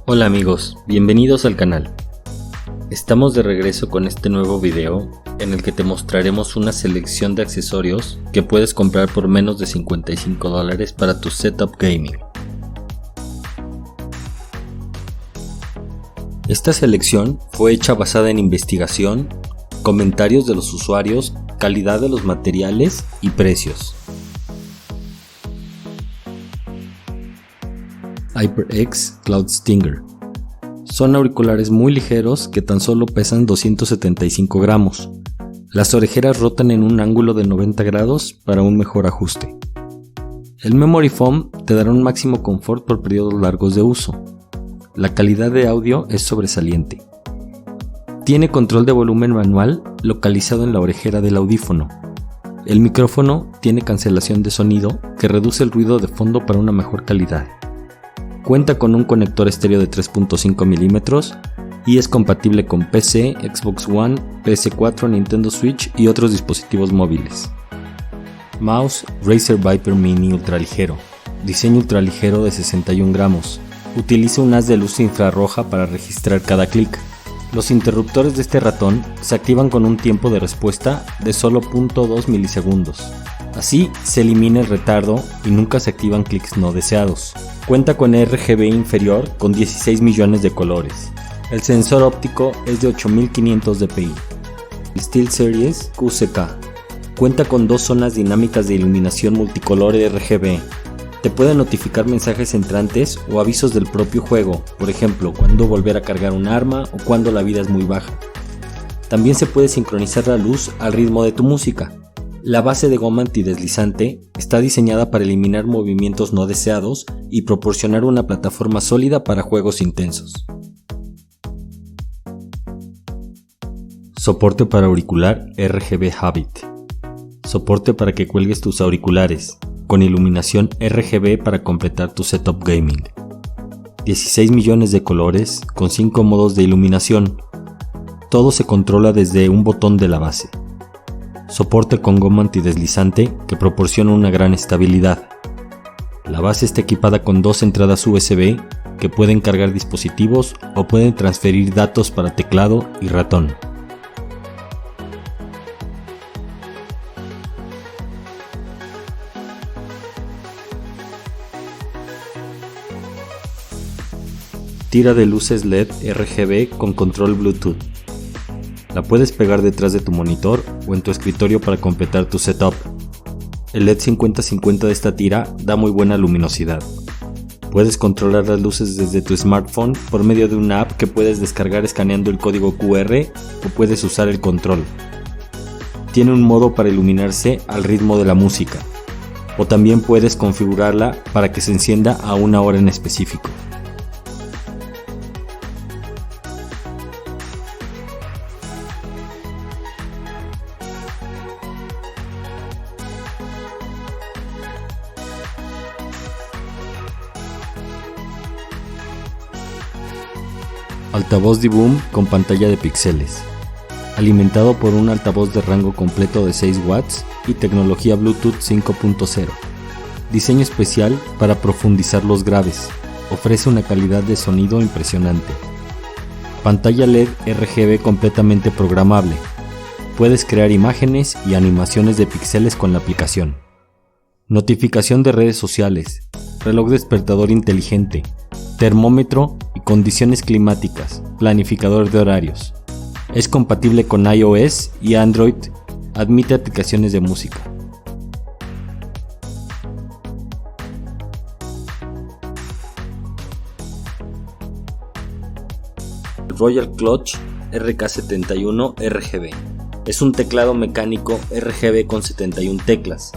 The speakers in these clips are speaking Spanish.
Hola amigos, bienvenidos al canal. Estamos de regreso con este nuevo video en el que te mostraremos una selección de accesorios que puedes comprar por menos de $55 para tu setup gaming. Esta selección fue hecha basada en investigación, comentarios de los usuarios, calidad de los materiales y precios. HyperX Cloud Stinger. Son auriculares muy ligeros que tan solo pesan 275 gramos. Las orejeras rotan en un ángulo de 90 grados para un mejor ajuste. El Memory Foam te dará un máximo confort por periodos largos de uso. La calidad de audio es sobresaliente. Tiene control de volumen manual localizado en la orejera del audífono. El micrófono tiene cancelación de sonido que reduce el ruido de fondo para una mejor calidad. Cuenta con un conector estéreo de 3.5 mm y es compatible con PC, Xbox One, PS4, Nintendo Switch y otros dispositivos móviles. Mouse Razer Viper Mini ultraligero. Diseño ultraligero de 61 gramos. Utiliza un haz de luz infrarroja para registrar cada clic. Los interruptores de este ratón se activan con un tiempo de respuesta de solo 0.2 milisegundos. Así se elimina el retardo y nunca se activan clics no deseados. Cuenta con RGB inferior con 16 millones de colores. El sensor óptico es de 8500 dpi. SteelSeries QCK. Cuenta con dos zonas dinámicas de iluminación multicolor RGB. Te puede notificar mensajes entrantes o avisos del propio juego, por ejemplo, cuando volver a cargar un arma o cuando la vida es muy baja. También se puede sincronizar la luz al ritmo de tu música. La base de goma antideslizante está diseñada para eliminar movimientos no deseados y proporcionar una plataforma sólida para juegos intensos. Soporte para auricular RGB Habit. Soporte para que cuelgues tus auriculares, con iluminación RGB para completar tu setup gaming. 16 millones de colores con 5 modos de iluminación. Todo se controla desde un botón de la base. Soporte con goma antideslizante que proporciona una gran estabilidad. La base está equipada con dos entradas USB que pueden cargar dispositivos o pueden transferir datos para teclado y ratón. Tira de luces LED RGB con control Bluetooth. La puedes pegar detrás de tu monitor o en tu escritorio para completar tu setup. El LED 50-50 de esta tira da muy buena luminosidad. Puedes controlar las luces desde tu smartphone por medio de una app que puedes descargar escaneando el código QR o puedes usar el control. Tiene un modo para iluminarse al ritmo de la música, o también puedes configurarla para que se encienda a una hora en específico. Altavoz D-Boom con pantalla de píxeles. Alimentado por un altavoz de rango completo de 6 watts y tecnología Bluetooth 5.0. Diseño especial para profundizar los graves. Ofrece una calidad de sonido impresionante. Pantalla LED RGB completamente programable. Puedes crear imágenes y animaciones de píxeles con la aplicación. Notificación de redes sociales. Reloj despertador inteligente. Termómetro y condiciones climáticas, planificador de horarios. Es compatible con iOS y Android, admite aplicaciones de música. Royal Clutch RK71 RGB. Es un teclado mecánico RGB con 71 teclas.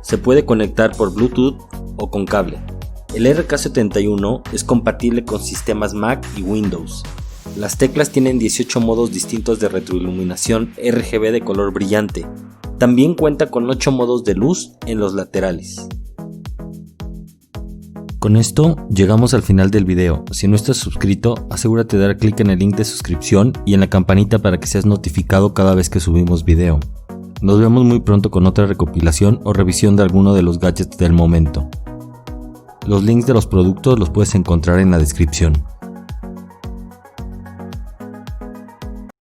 Se puede conectar por Bluetooth o con cable. El RK71 es compatible con sistemas Mac y Windows. Las teclas tienen 18 modos distintos de retroiluminación RGB de color brillante. También cuenta con 8 modos de luz en los laterales. Con esto llegamos al final del video. Si no estás suscrito, asegúrate de dar clic en el link de suscripción y en la campanita para que seas notificado cada vez que subimos video. Nos vemos muy pronto con otra recopilación o revisión de alguno de los gadgets del momento. Los links de los productos los puedes encontrar en la descripción.